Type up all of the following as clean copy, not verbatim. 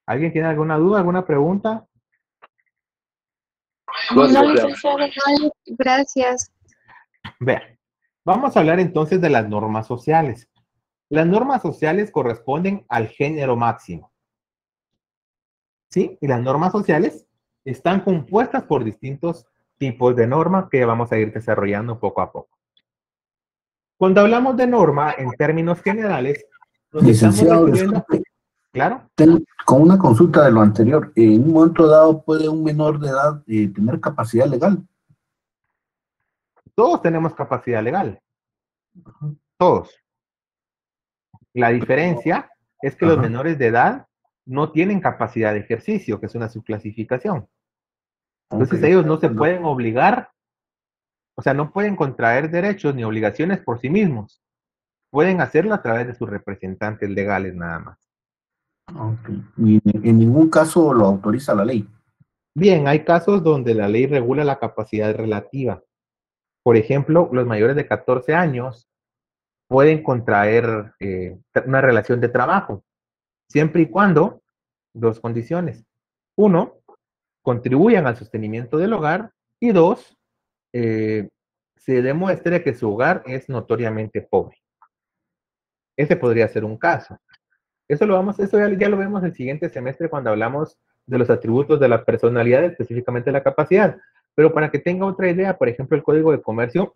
¿Alguien tiene alguna duda, alguna pregunta? No, licenciado. Gracias. Vean, vamos a hablar entonces de las normas sociales. Las normas sociales corresponden al género máximo. ¿Sí? Y las normas sociales están compuestas por distintos tipos de normas que vamos a ir desarrollando poco a poco. Cuando hablamos de norma, en términos generales, nos estamos Licenciado, refiriendo, disculpe, claro, con una consulta de lo anterior, en un momento dado puede un menor de edad tener capacidad legal. todos tenemos capacidad legal, todos. La diferencia es que los Ajá. menores de edad no tienen capacidad de ejercicio, que es una subclasificación. Ok. Entonces ellos no se pueden obligar, o sea, no pueden contraer derechos ni obligaciones por sí mismos. Pueden hacerlo a través de sus representantes legales nada más. Ok. Y en ningún caso lo autoriza la ley. Bien, hay casos donde la ley regula la capacidad relativa. Por ejemplo, los mayores de 14 años pueden contraer una relación de trabajo, siempre y cuando dos condiciones. Uno, contribuyan al sostenimiento del hogar y dos, se demuestre que su hogar es notoriamente pobre. Ese podría ser un caso. Eso ya lo vemos el siguiente semestre cuando hablamos de los atributos de la personalidad, específicamente la capacidad. Pero para que tenga otra idea, por ejemplo, el Código de Comercio,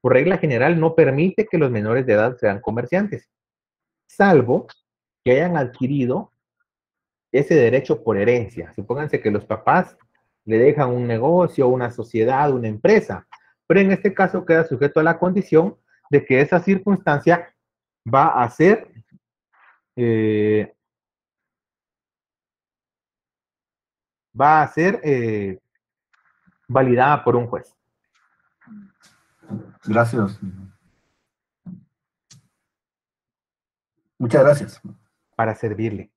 por regla general, no permite que los menores de edad sean comerciantes, salvo que hayan adquirido ese derecho por herencia. Supónganse que los papás le dejan un negocio, una sociedad, una empresa, pero en este caso queda sujeto a la condición de que esa circunstancia va a ser eh, validada por un juez. Gracias. Muchas gracias. Para servirle.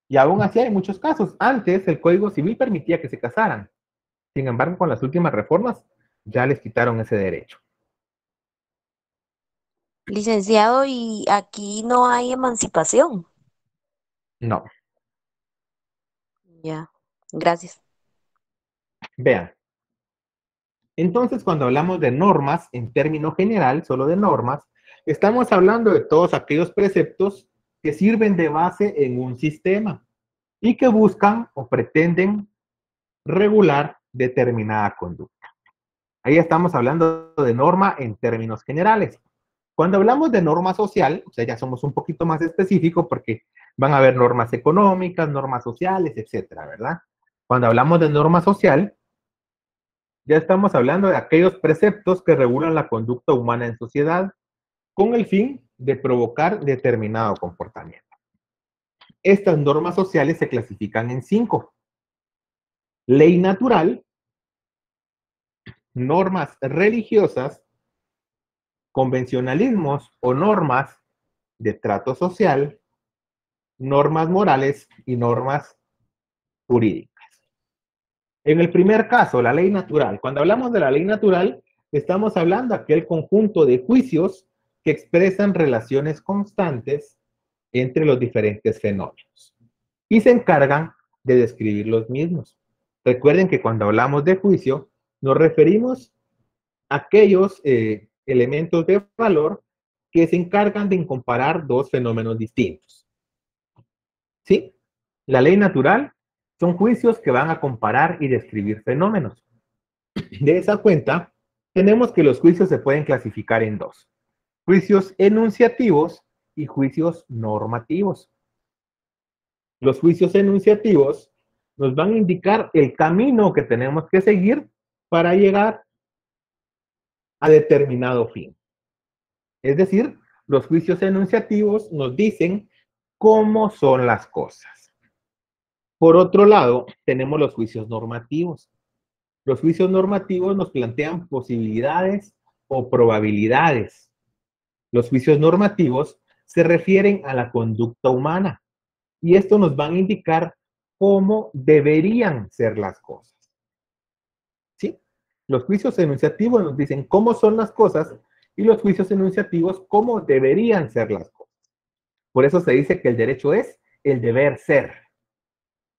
Y aún así hay muchos casos. Antes el Código Civil permitía que se casaran. Sin embargo, con las últimas reformas ya les quitaron ese derecho. Licenciado, y aquí no hay emancipación. No. Ya, gracias. Vean. Entonces, cuando hablamos de normas, en término general, solo de normas, estamos hablando de todos aquellos preceptos que sirven de base en un sistema y que buscan o pretenden regular determinada conducta. Ahí estamos hablando de norma en términos generales. Cuando hablamos de norma social, o sea, ya somos un poquito más específicos porque van a haber normas económicas, normas sociales, etcétera, ¿verdad? Cuando hablamos de norma social, ya estamos hablando de aquellos preceptos que regulan la conducta humana en sociedad con el fin de provocar determinado comportamiento. Estas normas sociales se clasifican en 5. Ley natural, normas religiosas, convencionalismos o normas de trato social, normas morales y normas jurídicas. En el primer caso, la ley natural. Cuando hablamos de la ley natural, estamos hablando de aquel conjunto de juicios que expresan relaciones constantes entre los diferentes fenómenos y se encargan de describir los mismos. Recuerden que cuando hablamos de juicio, nos referimos a aquellos elementos de valor que se encargan de comparar dos fenómenos distintos. ¿Sí? La ley natural son juicios que van a comparar y describir fenómenos. De esa cuenta, tenemos que los juicios se pueden clasificar en 2. Juicios enunciativos y juicios normativos. Los juicios enunciativos nos van a indicar el camino que tenemos que seguir para llegar a determinado fin. Es decir, los juicios enunciativos nos dicen cómo son las cosas. Por otro lado, tenemos los juicios normativos. Los juicios normativos nos plantean posibilidades o probabilidades. Los juicios normativos se refieren a la conducta humana y esto nos van a indicar cómo deberían ser las cosas. ¿Sí? Los juicios enunciativos nos dicen cómo son las cosas y los juicios enunciativos cómo deberían ser las cosas. Por eso se dice que el derecho es el deber ser.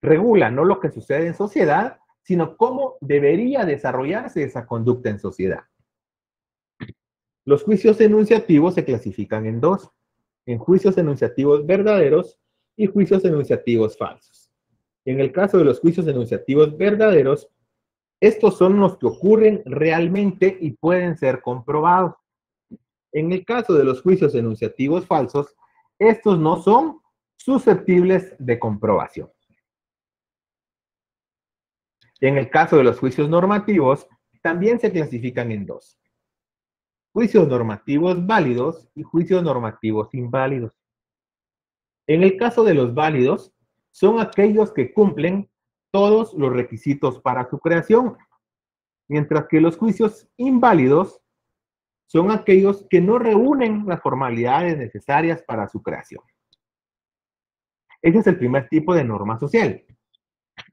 regula no lo que sucede en sociedad, sino cómo debería desarrollarse esa conducta en sociedad. Los juicios enunciativos se clasifican en dos, en juicios enunciativos verdaderos y juicios enunciativos falsos. En el caso de los juicios enunciativos verdaderos, estos son los que ocurren realmente y pueden ser comprobados. En el caso de los juicios enunciativos falsos, estos no son susceptibles de comprobación. En el caso de los juicios normativos, también se clasifican en dos: juicios normativos válidos y juicios normativos inválidos. En el caso de los válidos, son aquellos que cumplen todos los requisitos para su creación, mientras que los juicios inválidos son aquellos que no reúnen las formalidades necesarias para su creación. Ese es el primer tipo de norma social.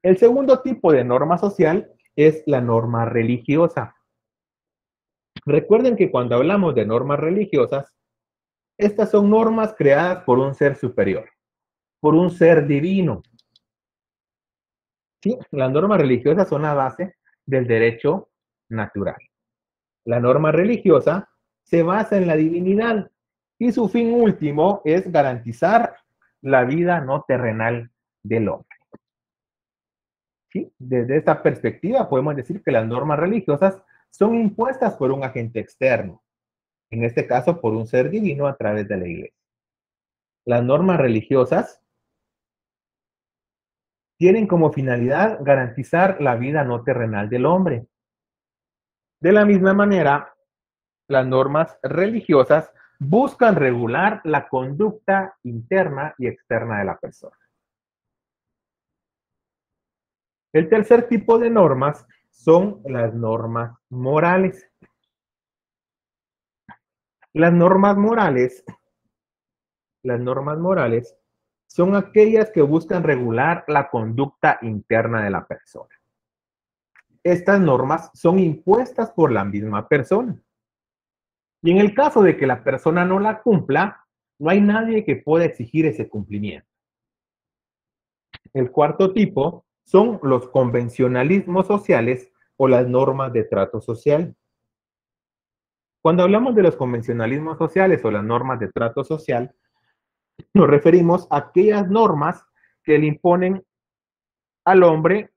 El segundo tipo de norma social es la norma religiosa. Recuerden que cuando hablamos de normas religiosas, estas son normas creadas por un ser superior, por un ser divino. ¿Sí? Las normas religiosas son la base del derecho natural. La norma religiosa se basa en la divinidad y su fin último es garantizar la vida no terrenal del hombre. ¿Sí? Desde esta perspectiva podemos decir que las normas religiosas son impuestas por un agente externo, en este caso por un ser divino a través de la iglesia. Las normas religiosas tienen como finalidad garantizar la vida no terrenal del hombre. De la misma manera, las normas religiosas buscan regular la conducta interna y externa de la persona. El tercer tipo de normas son las normas morales. Las normas morales son aquellas que buscan regular la conducta interna de la persona. Estas normas son impuestas por la misma persona. Y en el caso de que la persona no la cumpla, no hay nadie que pueda exigir ese cumplimiento. El cuarto tipo son los convencionalismos sociales o las normas de trato social. Cuando hablamos de los convencionalismos sociales o las normas de trato social, nos referimos a aquellas normas que le imponen al hombre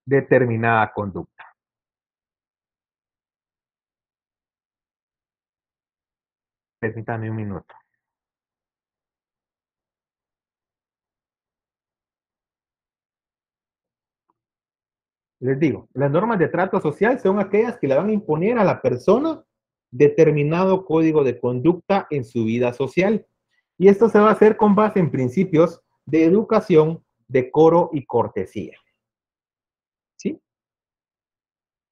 determinada conducta. Permítame un minuto. Les digo, las normas de trato social son aquellas que le van a imponer a la persona determinado código de conducta en su vida social. Y esto se va a hacer con base en principios de educación, decoro y cortesía. ¿Sí?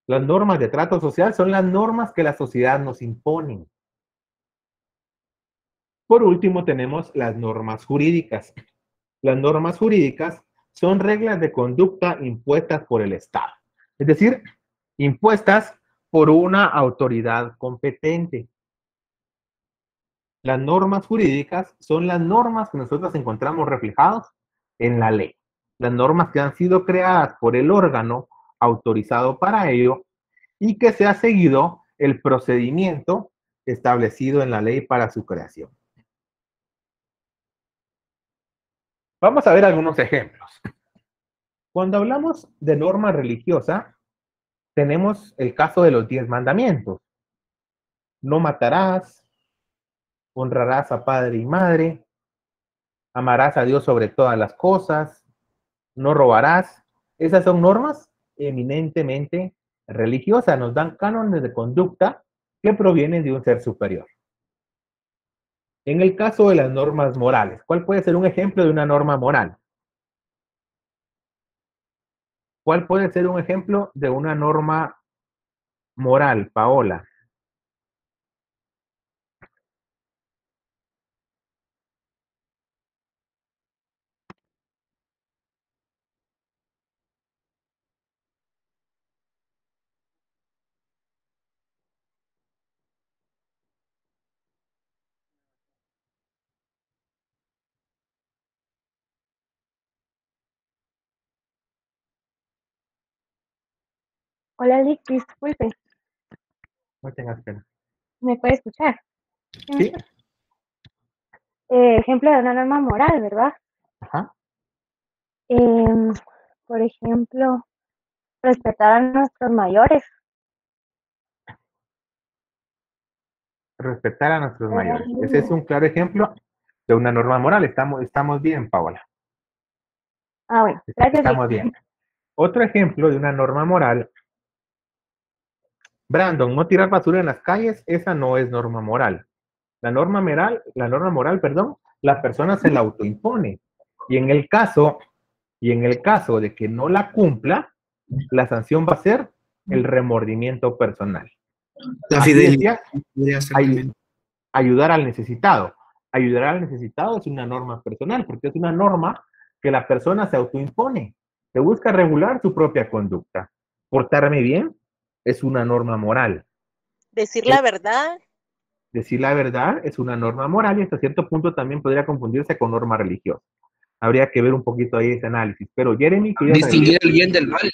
Las normas de trato social son las normas que la sociedad nos impone. Por último, tenemos las normas jurídicas. Las normas jurídicas son reglas de conducta impuestas por el Estado. Es decir, impuestas por una autoridad competente. Las normas jurídicas son las normas que nosotros encontramos reflejadas en la ley. Las normas que han sido creadas por el órgano autorizado para ello y que se ha seguido el procedimiento establecido en la ley para su creación. Vamos a ver algunos ejemplos. Cuando hablamos de norma religiosa, tenemos el caso de los 10 mandamientos. No matarás, honrarás a padre y madre, amarás a Dios sobre todas las cosas, no robarás. Esas son normas eminentemente religiosas, nos dan cánones de conducta que provienen de un ser superior. En el caso de las normas morales, ¿cuál puede ser un ejemplo de una norma moral? ¿Cuál puede ser un ejemplo de una norma moral, Paola? Hola, Lick, disculpe, No tengas pena. ¿me puede escuchar? ¿Sí me ¿Sí? escucha? Ejemplo de una norma moral, ¿verdad? Ajá. Em, por ejemplo, respetar a nuestros mayores. Respetar a nuestros mayores. Ese es un claro ejemplo de una norma moral. Estamos bien, Paola. Ah, bueno, gracias, Lick. Estamos bien. Otro ejemplo de una norma moral. Brandon, no tirar basura en las calles, esa no es norma moral. La norma moral, perdón, la persona se la autoimpone. Y en el caso de que no la cumpla, la sanción va a ser el remordimiento personal. La Aquí fidelidad decía, podría ser ay- también. ayudar al necesitado. Ayudar al necesitado es una norma personal, porque es una norma que la persona se autoimpone, que busca regular su propia conducta. Portarme bien es una norma moral. Decir la verdad, Decir la verdad es una norma moral y hasta cierto punto también podría confundirse con norma religiosa. Habría que ver un poquito ahí ese análisis. Pero Jeremy, ¿qué ibas a decir? Distinguir el bien del mal.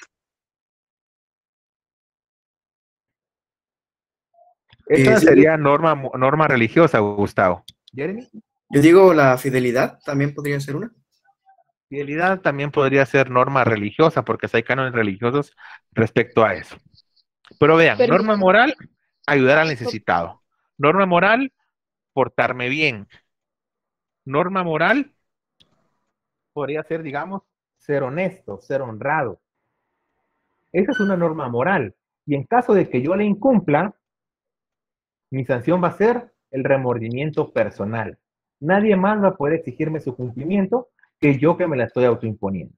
Esa Sí, sería norma religiosa, Gustavo. Jeremy. yo digo la fidelidad también podría ser una. Fidelidad también podría ser norma religiosa, porque hay cánones religiosos respecto a eso. Pero vean, Pero- norma moral, ayudar al necesitado. Norma moral, portarme bien. Norma moral podría ser, digamos, ser honesto, ser honrado. Esa es una norma moral. Y en caso de que yo la incumpla, mi sanción va a ser el remordimiento personal. Nadie más va a poder exigirme su cumplimiento que yo que me la estoy autoimponiendo.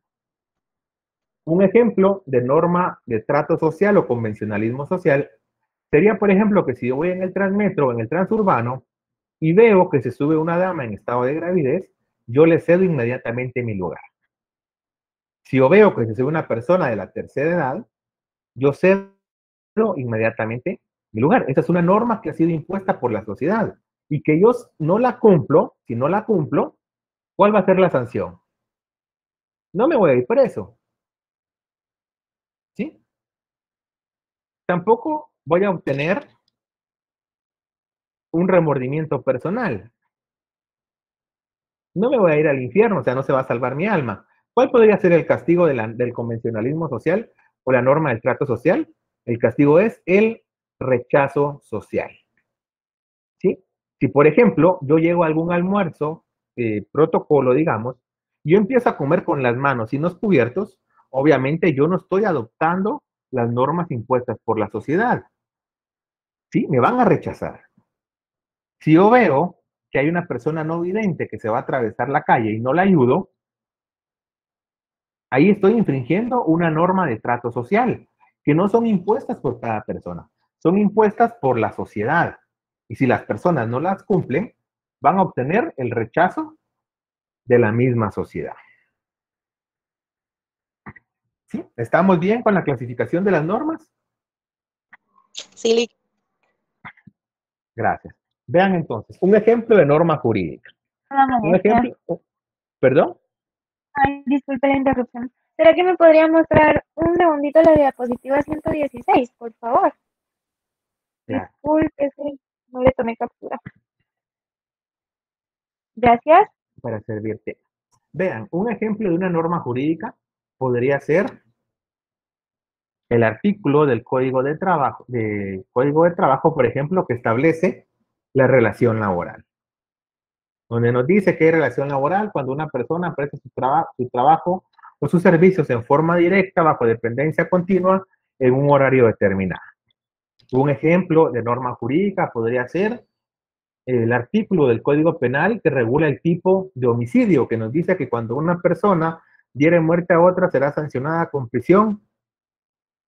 Un ejemplo de norma de trato social o convencionalismo social sería, por ejemplo, que si yo voy en el Transmetro o en el Transurbano y veo que se sube una dama en estado de gravidez, yo le cedo inmediatamente mi lugar. Si yo veo que se sube una persona de la tercera edad, yo cedo inmediatamente mi lugar. Esa es una norma que ha sido impuesta por la sociedad y que yo no la cumplo, si no la cumplo, ¿cuál va a ser la sanción? No me voy a ir preso, ¿sí? Tampoco voy a obtener un remordimiento personal. No me voy a ir al infierno, o sea, no se va a salvar mi alma. ¿Cuál podría ser el castigo del convencionalismo social o la norma del trato social? El castigo es el rechazo social. ¿Sí? Si, por ejemplo, yo llego a algún almuerzo, protocolo, digamos, y yo empiezo a comer con las manos y los cubiertos, obviamente yo no estoy adoptando las normas impuestas por la sociedad. ¿Sí? Me van a rechazar. Si yo veo que hay una persona no vidente que se va a atravesar la calle y no la ayudo, ahí estoy infringiendo una norma de trato social, que no son impuestas por cada persona, son impuestas por la sociedad. Y si las personas no las cumplen, van a obtener el rechazo de la misma sociedad. ¿Sí? ¿Estamos bien con la clasificación de las normas? sí, Gracias. Vean entonces, un ejemplo de norma jurídica. Hola, Un maestra. ejemplo, ¿perdón? Ay, disculpe la interrupción. ¿Será que me podría mostrar un segundito la diapositiva 116, por favor? Claro, Disculpe, sí, no le tomé captura. Gracias. para servirte. Vean, un ejemplo de una norma jurídica podría ser el artículo del Código de Trabajo, por ejemplo, que establece la relación laboral. Donde nos dice que hay relación laboral cuando una persona presta su trabajo o sus servicios en forma directa, bajo dependencia continua, en un horario determinado. Un ejemplo de norma jurídica podría ser el artículo del Código Penal que regula el tipo de homicidio, que nos dice que cuando una persona diere muerte a otra será sancionada con prisión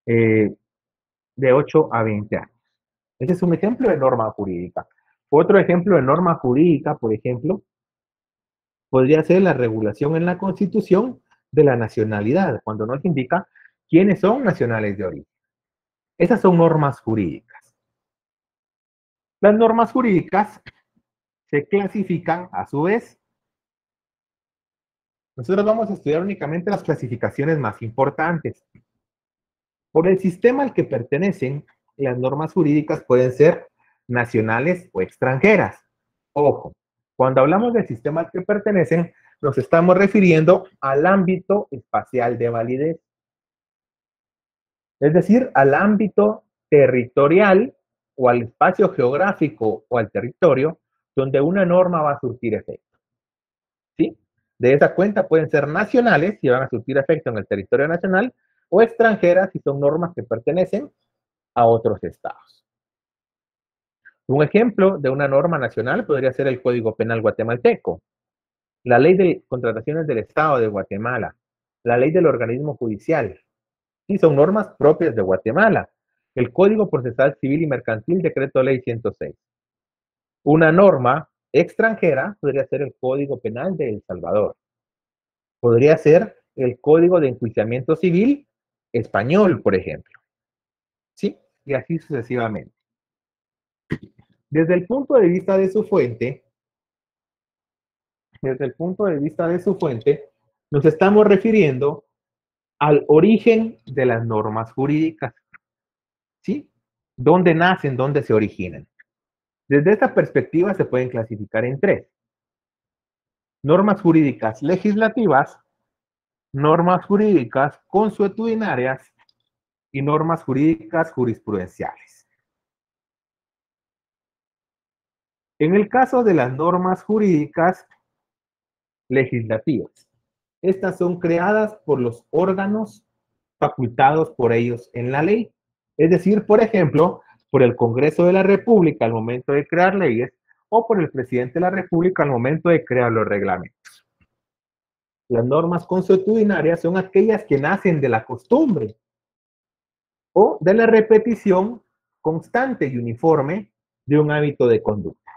de 8 a 20 años. Ese es un ejemplo de norma jurídica. Otro ejemplo de norma jurídica, por ejemplo, podría ser la regulación en la Constitución de la nacionalidad, cuando nos indica quiénes son nacionales de origen. Esas son normas jurídicas. Las normas jurídicas se clasifican a su vez. Nosotros vamos a estudiar únicamente las clasificaciones más importantes. Por el sistema al que pertenecen, las normas jurídicas pueden ser nacionales o extranjeras. Ojo, cuando hablamos del sistema al que pertenecen, nos estamos refiriendo al ámbito espacial de validez, es decir, al ámbito territorial o al espacio geográfico o al territorio donde una norma va a surtir efecto. ¿Sí? De esa cuenta pueden ser nacionales si van a surtir efecto en el territorio nacional o extranjeras si son normas que pertenecen a otros estados. Un ejemplo de una norma nacional podría ser el Código Penal guatemalteco, la Ley de Contrataciones del Estado de Guatemala, la Ley del Organismo Judicial. Sí, son normas propias de Guatemala. El Código Procesal Civil y Mercantil, Decreto Ley 106. Una norma extranjera podría ser el Código Penal de El Salvador. Podría ser el Código de Enjuiciamiento Civil español, por ejemplo. ¿Sí? Y así sucesivamente. Desde el punto de vista de su fuente, nos estamos refiriendo al origen de las normas jurídicas. ¿Sí? ¿Dónde nacen? ¿Dónde se originan? Desde esta perspectiva se pueden clasificar en tres. Normas jurídicas legislativas, normas jurídicas consuetudinarias y normas jurídicas jurisprudenciales. En el caso de las normas jurídicas legislativas, estas son creadas por los órganos facultados por ellos en la ley. Es decir, por ejemplo, por el Congreso de la República al momento de crear leyes o por el presidente de la República al momento de crear los reglamentos. Las normas consuetudinarias son aquellas que nacen de la costumbre o de la repetición constante y uniforme de un hábito de conducta.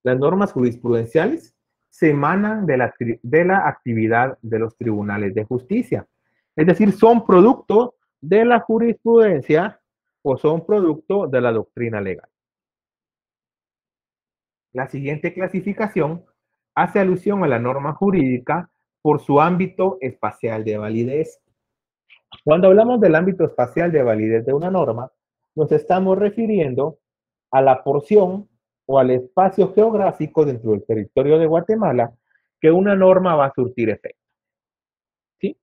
Las normas jurisprudenciales se emanan de la actividad de los tribunales de justicia. Es decir, son producto de la jurisprudencia o son producto de la doctrina legal. La siguiente clasificación hace alusión a la norma jurídica por su ámbito espacial de validez. Cuando hablamos del ámbito espacial de validez de una norma, nos estamos refiriendo a la porción o al espacio geográfico dentro del territorio de Guatemala que una norma va a surtir efecto. ¿Sí?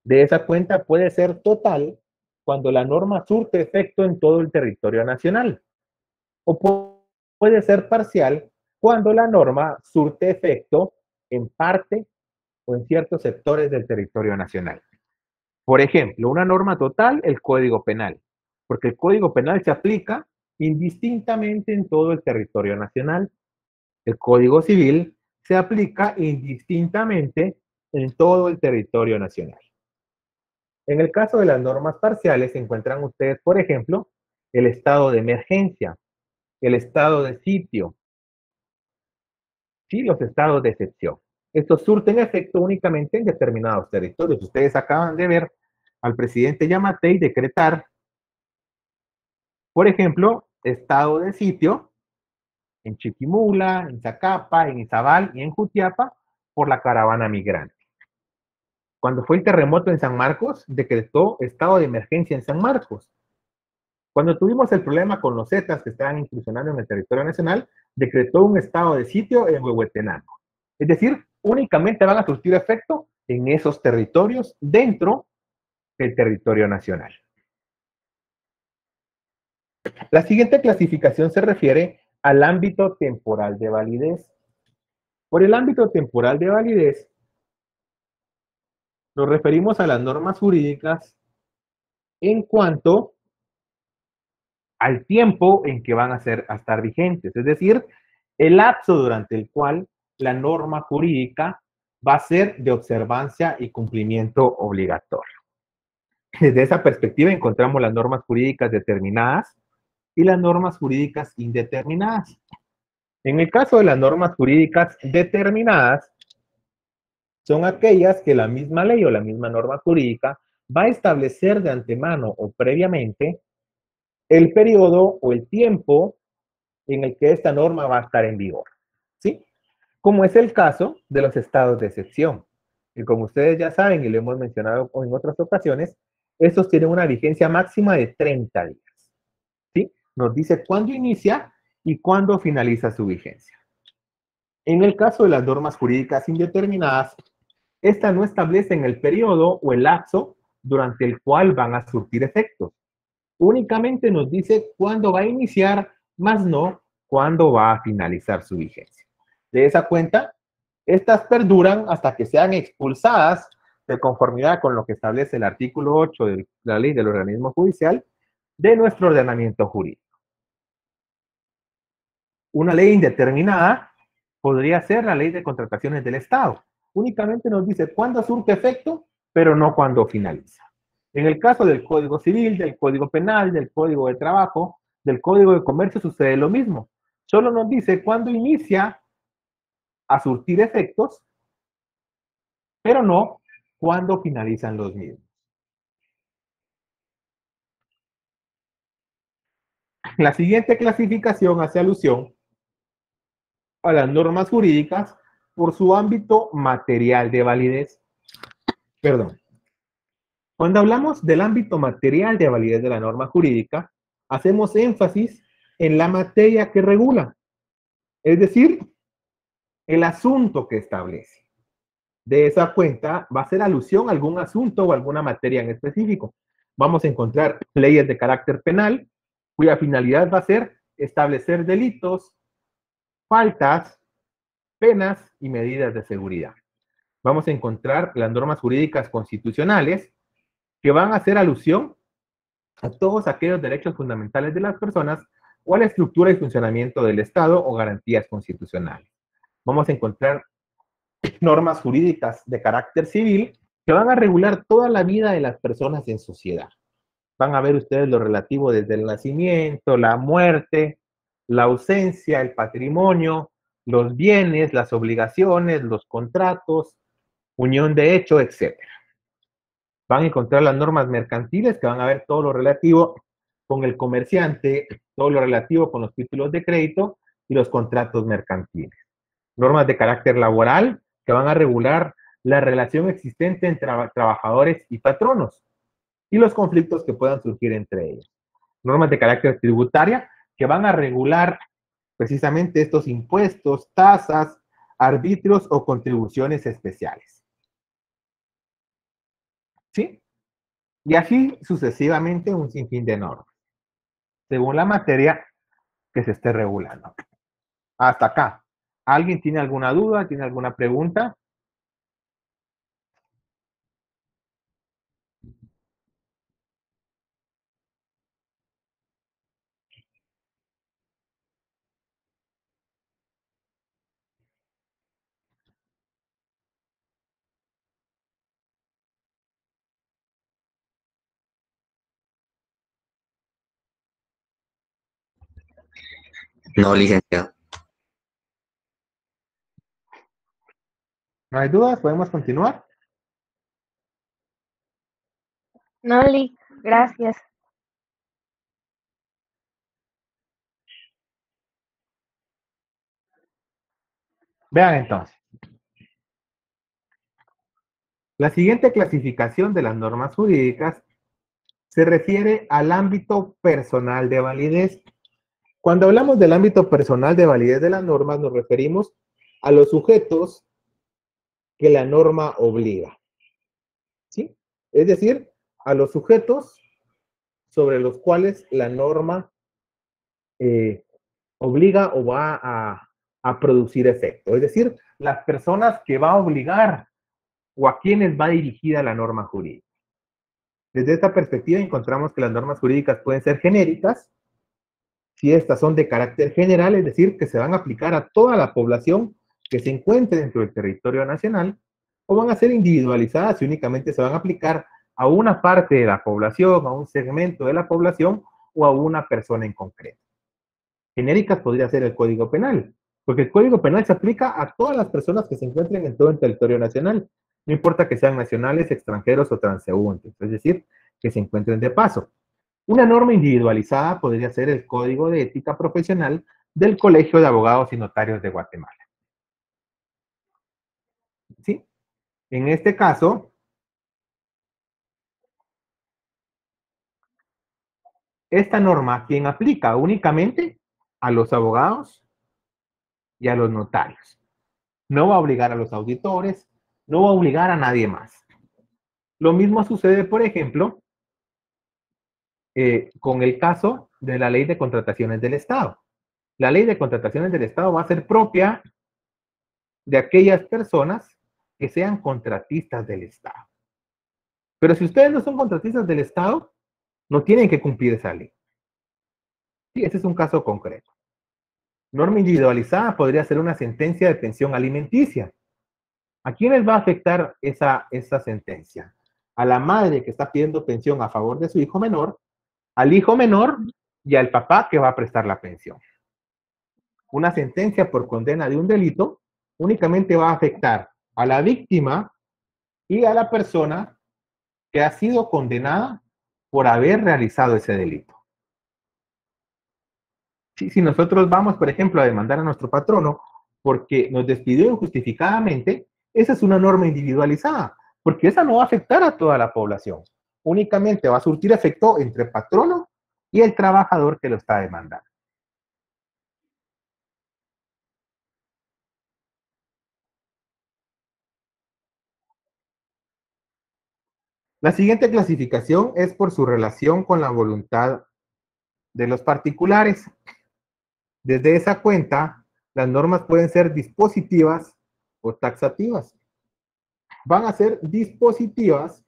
De esa cuenta puede ser total cuando la norma surte efecto en todo el territorio nacional. O puede ser parcial cuando la norma surte efecto en parte o en ciertos sectores del territorio nacional. Por ejemplo, una norma total, el Código Penal, porque el Código Penal se aplica indistintamente en todo el territorio nacional. El Código Civil se aplica indistintamente en todo el territorio nacional. En el caso de las normas parciales, encuentran ustedes, por ejemplo, el estado de emergencia, el estado de sitio, ¿sí? Los estados de excepción. Estos surten efecto únicamente en determinados territorios. Ustedes acaban de ver al presidente Yamatei decretar, por ejemplo, estado de sitio en Chiquimula, en Zacapa, en Izabal y en Jutiapa por la caravana migrante. Cuando fue el terremoto en San Marcos, decretó estado de emergencia en San Marcos. Cuando tuvimos el problema con los Zetas que estaban incursionando en el territorio nacional, decretó un estado de sitio en Huehuetenango. Es decir, únicamente van a surtir efecto en esos territorios dentro del territorio nacional. La siguiente clasificación se refiere al ámbito temporal de validez. Por el ámbito temporal de validez, nos referimos a las normas jurídicas en cuanto al tiempo en que van a estar vigentes, es decir, el lapso durante el cual la norma jurídica va a ser de observancia y cumplimiento obligatorio. Desde esa perspectiva encontramos las normas jurídicas determinadas y las normas jurídicas indeterminadas. En el caso de las normas jurídicas determinadas, son aquellas que la misma ley o la misma norma jurídica va a establecer de antemano o previamente el periodo o el tiempo en el que esta norma va a estar en vigor, ¿sí? Como es el caso de los estados de excepción. Y como ustedes ya saben y lo hemos mencionado en otras ocasiones, Estos tienen una vigencia máxima de 30 días. ¿Sí? Nos dice cuándo inicia y cuándo finaliza su vigencia. En el caso de las normas jurídicas indeterminadas, estas no establecen el periodo o el lapso durante el cual van a surtir efectos. Únicamente nos dice cuándo va a iniciar, más no cuándo va a finalizar su vigencia. De esa cuenta, estas perduran hasta que sean expulsadas de conformidad con lo que establece el artículo 8 de la ley del organismo judicial de nuestro ordenamiento jurídico. Una ley indeterminada podría ser la ley de contrataciones del Estado. Únicamente nos dice cuándo surte efecto, pero no cuándo finaliza. En el caso del Código Civil, del Código Penal, del Código de Trabajo, del Código de Comercio sucede lo mismo. Solo nos dice cuándo inicia a surtir efectos, pero no cuándo finalizan los mismos. La siguiente clasificación hace alusión a las normas jurídicas por su ámbito material de validez. Perdón. Cuando hablamos del ámbito material de validez de la norma jurídica, hacemos énfasis en la materia que regula, es decir, el asunto que establece. De esa cuenta va a ser alusión a algún asunto o alguna materia en específico. Vamos a encontrar leyes de carácter penal, cuya finalidad va a ser establecer delitos, faltas, penas y medidas de seguridad. Vamos a encontrar las normas jurídicas constitucionales, que van a hacer alusión a todos aquellos derechos fundamentales de las personas o a la estructura y funcionamiento del Estado o garantías constitucionales. Vamos a encontrar normas jurídicas de carácter civil que van a regular toda la vida de las personas en sociedad. Van a ver ustedes lo relativo desde el nacimiento, la muerte, la ausencia, el patrimonio, los bienes, las obligaciones, los contratos, unión de hecho, etc. Van a encontrar las normas mercantiles que van a ver todo lo relativo con el comerciante, todo lo relativo con los títulos de crédito y los contratos mercantiles. Normas de carácter laboral que van a regular la relación existente entre trabajadores y patronos y los conflictos que puedan surgir entre ellos. Normas de carácter tributaria que van a regular precisamente estos impuestos, tasas, arbitrios o contribuciones especiales. ¿Sí? Y así sucesivamente un sinfín de normas, según la materia que se esté regulando. Hasta acá. ¿Alguien tiene alguna duda? ¿Tiene alguna pregunta? No, licenciado. ¿No hay dudas? ¿Podemos continuar? No, Lick, gracias. Vean entonces. La siguiente clasificación de las normas jurídicas se refiere al ámbito personal de validez. Cuando hablamos del ámbito personal de validez de las normas, nos referimos a los sujetos que la norma obliga. ¿Sí? Es decir, a los sujetos sobre los cuales la norma obliga o va a producir efecto. Es decir, las personas que va a obligar o a quienes va dirigida la norma jurídica. Desde esta perspectiva encontramos que las normas jurídicas pueden ser genéricas, si estas son de carácter general, es decir, que se van a aplicar a toda la población que se encuentre dentro del territorio nacional, o van a ser individualizadas y únicamente se van a aplicar a una parte de la población, a un segmento de la población o a una persona en concreto. Genéricas podría ser el Código Penal, porque el Código Penal se aplica a todas las personas que se encuentren en todo el territorio nacional, no importa que sean nacionales, extranjeros o transeúntes, es decir, que se encuentren de paso. Una norma individualizada podría ser el Código de Ética Profesional del Colegio de Abogados y Notarios de Guatemala. ¿Sí? En este caso, esta norma, ¿quién aplica? Únicamente a los abogados y a los notarios. No va a obligar a los auditores, no va a obligar a nadie más. Lo mismo sucede, por ejemplo, con el caso de la ley de contrataciones del Estado. La ley de contrataciones del Estado va a ser propia de aquellas personas que sean contratistas del Estado. Pero si ustedes no son contratistas del Estado, no tienen que cumplir esa ley. Sí, ese es un caso concreto. Norma individualizada podría ser una sentencia de pensión alimenticia. ¿A quiénes va a afectar esa sentencia? A la madre que está pidiendo pensión a favor de su hijo menor, al hijo menor y al papá que va a prestar la pensión. Una sentencia por condena de un delito únicamente va a afectar a la víctima y a la persona que ha sido condenada por haber realizado ese delito. Si nosotros vamos, por ejemplo, a demandar a nuestro patrono porque nos despidió injustificadamente, esa es una norma individualizada, porque esa no va a afectar a toda la población. Únicamente va a surtir efecto entre el patrono y el trabajador que lo está demandando. La siguiente clasificación es por su relación con la voluntad de los particulares. Desde esa cuenta, las normas pueden ser dispositivas o taxativas. Van a ser dispositivas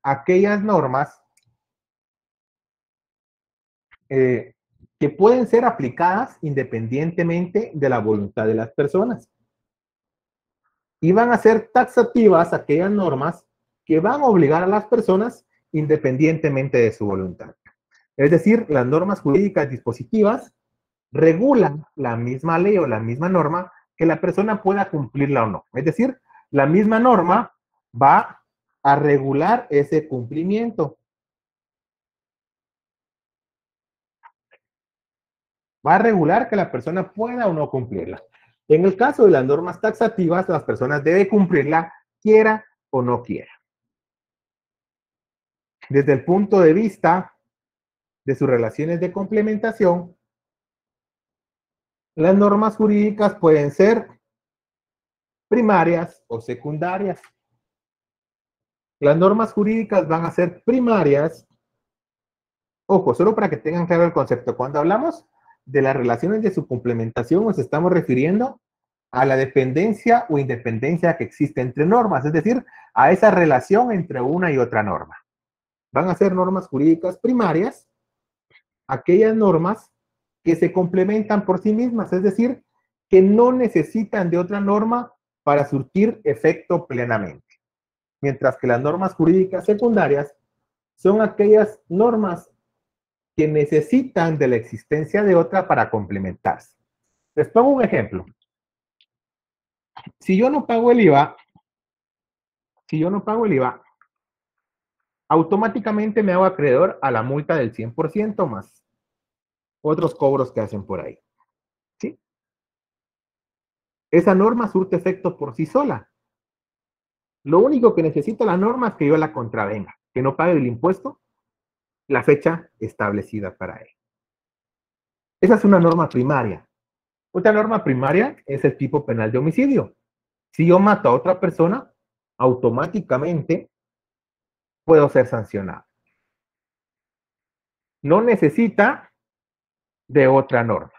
aquellas normas que pueden ser aplicadas independientemente de la voluntad de las personas. Y van a ser taxativas aquellas normas que van a obligar a las personas independientemente de su voluntad. Es decir, las normas jurídicas dispositivas regulan la misma ley o la misma norma que la persona pueda cumplirla o no. Es decir, la misma norma va a regular ese cumplimiento. Va a regular que la persona pueda o no cumplirla. En el caso de las normas taxativas, las personas deben cumplirla, quiera o no quiera. Desde el punto de vista de sus relaciones de complementación, las normas jurídicas pueden ser primarias o secundarias. Las normas jurídicas van a ser primarias. Ojo, solo para que tengan claro el concepto. Cuando hablamos de las relaciones de su complementación, nos estamos refiriendo a la dependencia o independencia que existe entre normas, es decir, a esa relación entre una y otra norma. Van a ser normas jurídicas primarias, aquellas normas que se complementan por sí mismas, es decir, que no necesitan de otra norma para surtir efecto plenamente. Mientras que las normas jurídicas secundarias son aquellas normas que necesitan de la existencia de otra para complementarse. Les pongo un ejemplo. Si yo no pago el IVA, automáticamente me hago acreedor a la multa del 100% más otros cobros que hacen por ahí. ¿Sí? Esa norma surte efecto por sí sola. Lo único que necesita la norma es que yo la contravenga, que no pague el impuesto la fecha establecida para él. Esa es una norma primaria. Otra norma primaria es el tipo penal de homicidio. Si yo mato a otra persona, automáticamente puedo ser sancionado. No necesita de otra norma.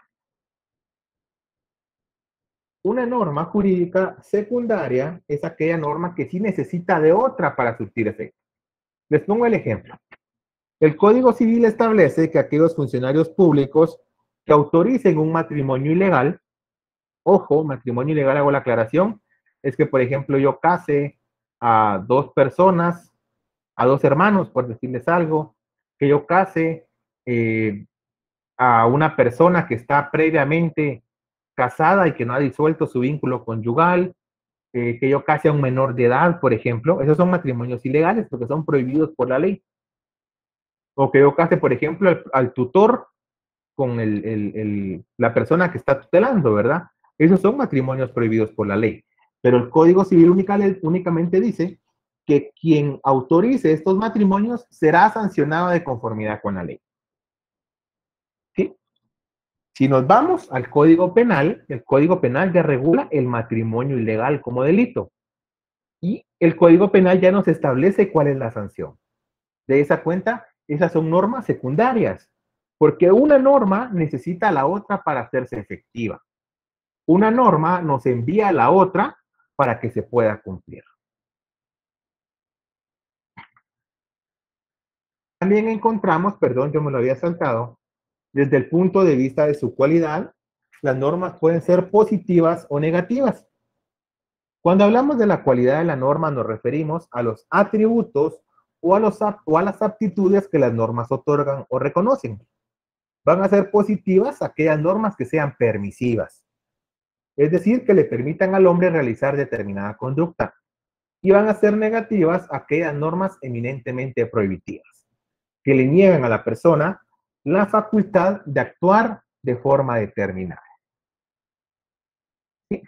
Una norma jurídica secundaria es aquella norma que sí necesita de otra para surtir efecto. Les pongo el ejemplo. El Código Civil establece que aquellos funcionarios públicos que autoricen un matrimonio ilegal, ojo, matrimonio ilegal, hago la aclaración, es que, por ejemplo, yo case a dos personas, a dos hermanos, por decirles algo, que yo case a una persona que está previamente casada y que no ha disuelto su vínculo conyugal, que yo case a un menor de edad, por ejemplo, esos son matrimonios ilegales porque son prohibidos por la ley. O que yo case, por ejemplo, al tutor con la persona que está tutelando, ¿verdad? Esos son matrimonios prohibidos por la ley. Pero el Código Civil únicamente dice que quien autorice estos matrimonios será sancionado de conformidad con la ley. ¿Sí? Si nos vamos al Código Penal, el Código Penal ya regula el matrimonio ilegal como delito. Y el Código Penal ya nos establece cuál es la sanción. De esa cuenta, esas son normas secundarias, porque una norma necesita a la otra para hacerse efectiva. Una norma nos envía a la otra para que se pueda cumplir. También encontramos, perdón, yo me lo había saltado, desde el punto de vista de su cualidad, las normas pueden ser positivas o negativas. Cuando hablamos de la cualidad de la norma, nos referimos a los atributos o a las aptitudes que las normas otorgan o reconocen. Van a ser positivas aquellas normas que sean permisivas, es decir, que le permitan al hombre realizar determinada conducta. Y van a ser negativas aquellas normas eminentemente prohibitivas, que le niegan a la persona la facultad de actuar de forma determinada. ¿Sí?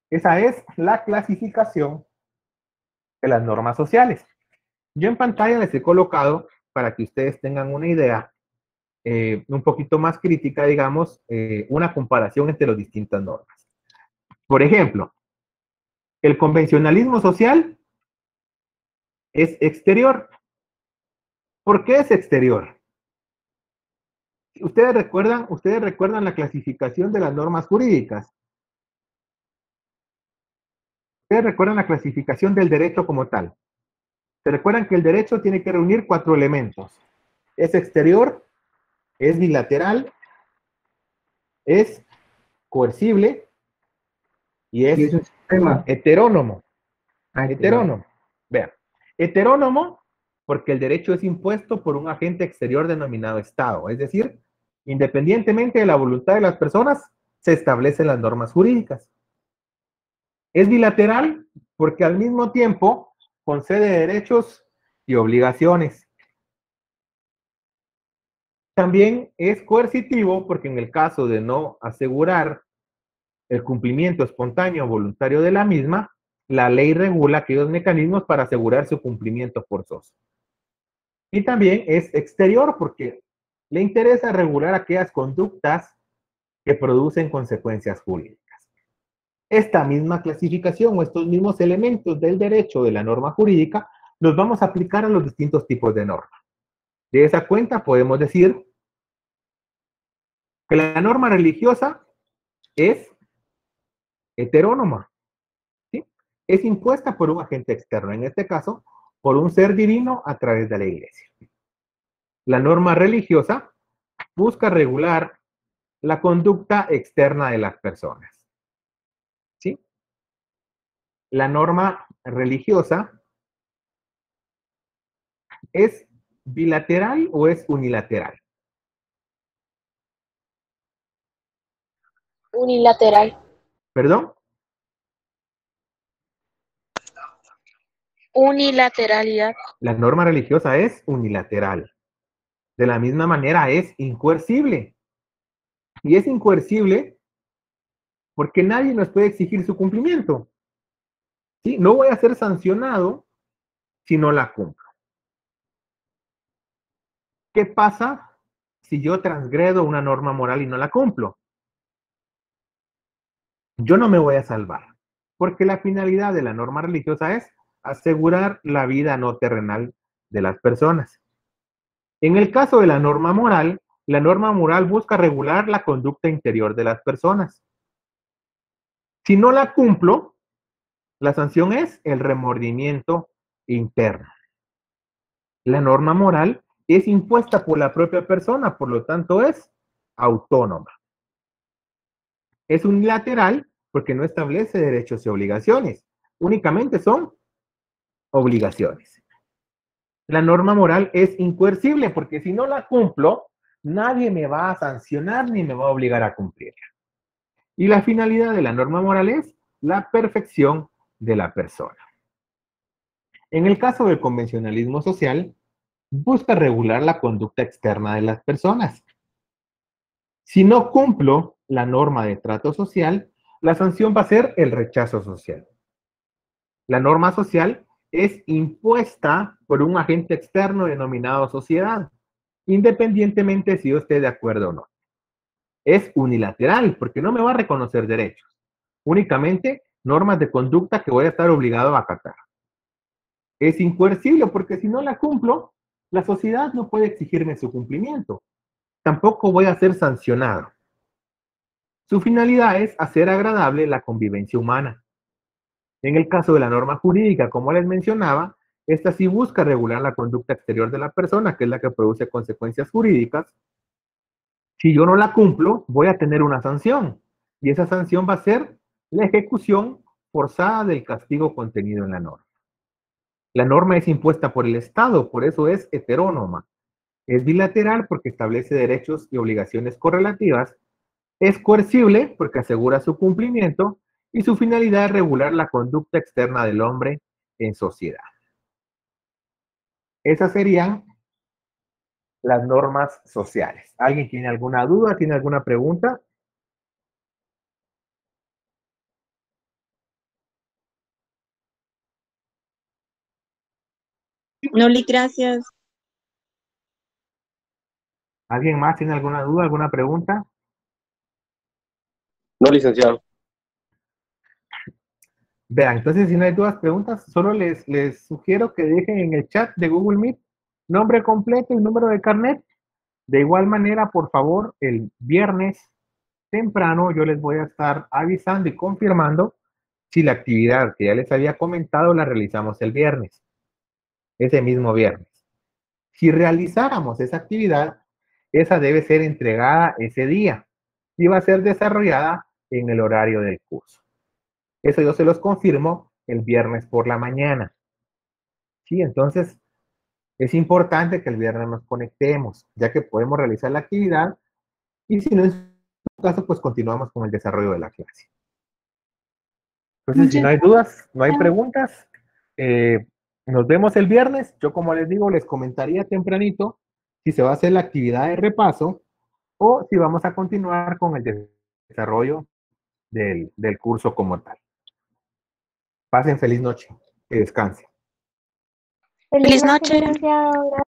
Esa es la clasificación de las normas sociales. Yo en pantalla les he colocado, para que ustedes tengan una idea un poquito más crítica, digamos, una comparación entre las distintas normas. Por ejemplo, el convencionalismo social es exterior. ¿Por qué es exterior? Ustedes recuerdan la clasificación de las normas jurídicas. Ustedes recuerdan la clasificación del derecho como tal. Se recuerdan que el derecho tiene que reunir 4 elementos. Es exterior, es bilateral, es coercible y es un sistema. heterónomo. Ah, Heterónomo. Vean, heterónomo porque el derecho es impuesto por un agente exterior denominado Estado. Es decir, independientemente de la voluntad de las personas, se establecen las normas jurídicas. Es bilateral porque al mismo tiempo concede derechos y obligaciones. También es coercitivo porque en el caso de no asegurar el cumplimiento espontáneo o voluntario de la misma, la ley regula aquellos mecanismos para asegurar su cumplimiento forzoso. Y también es exterior porque le interesa regular aquellas conductas que producen consecuencias jurídicas. Esta misma clasificación o estos mismos elementos del derecho de la norma jurídica los vamos a aplicar a los distintos tipos de normas. De esa cuenta podemos decir que la norma religiosa es heterónoma, ¿sí? Es impuesta por un agente externo, en este caso, por un ser divino a través de la iglesia. La norma religiosa busca regular la conducta externa de las personas, ¿sí? La norma religiosa ¿es bilateral o es unilateral? Unilateral. ¿Perdón? Unilateralidad. La norma religiosa es unilateral. De la misma manera es incoercible. Y es incoercible porque nadie nos puede exigir su cumplimiento. ¿Sí? No voy a ser sancionado si no la cumplo. ¿Qué pasa si yo transgredo una norma moral y no la cumplo? Yo no me voy a salvar, porque la finalidad de la norma religiosa es asegurar la vida no terrenal de las personas. En el caso de la norma moral busca regular la conducta interior de las personas. Si no la cumplo, la sanción es el remordimiento interno. La norma moral es impuesta por la propia persona, por lo tanto es autónoma. Es unilateral porque no establece derechos y obligaciones. Únicamente son obligaciones. La norma moral es incoercible porque si no la cumplo, nadie me va a sancionar ni me va a obligar a cumplirla. Y la finalidad de la norma moral es la perfección de la persona. En el caso del convencionalismo social, busca regular la conducta externa de las personas. Si no cumplo la norma de trato social, la sanción va a ser el rechazo social. La norma social es impuesta por un agente externo denominado sociedad, independientemente si yo esté de acuerdo o no. Es unilateral porque no me va a reconocer derechos, únicamente normas de conducta que voy a estar obligado a acatar. Es incoercible porque si no la cumplo, la sociedad no puede exigirme su cumplimiento. Tampoco voy a ser sancionado. Su finalidad es hacer agradable la convivencia humana. En el caso de la norma jurídica, como les mencionaba, esta sí busca regular la conducta exterior de la persona, que es la que produce consecuencias jurídicas. Si yo no la cumplo, voy a tener una sanción. Y esa sanción va a ser la ejecución forzada del castigo contenido en la norma. La norma es impuesta por el Estado, por eso es heterónoma. Es bilateral porque establece derechos y obligaciones correlativas. Es coercible porque asegura su cumplimiento y su finalidad es regular la conducta externa del hombre en sociedad. Esas serían las normas sociales. ¿Alguien tiene alguna duda? ¿Tiene alguna pregunta? Noli, gracias. ¿Alguien más tiene alguna duda, alguna pregunta? No, licenciado. Vean, entonces si no hay dudas, preguntas, solo les sugiero que dejen en el chat de Google Meet nombre completo y número de carnet. De igual manera, por favor, el viernes temprano yo les voy a estar avisando y confirmando si la actividad que ya les había comentado la realizamos el viernes, ese mismo viernes. Si realizáramos esa actividad, esa debe ser entregada ese día y va a ser desarrollada en el horario del curso. Eso yo se los confirmo el viernes por la mañana. Sí, entonces es importante que el viernes nos conectemos, ya que podemos realizar la actividad y si no es su caso, pues continuamos con el desarrollo de la clase. Entonces, si no hay dudas, no hay preguntas, nos vemos el viernes. Yo, como les digo, les comentaría tempranito si se va a hacer la actividad de repaso o si vamos a continuar con el desarrollo del curso como tal. Pasen feliz noche, que descansen. Feliz noche. licenciado.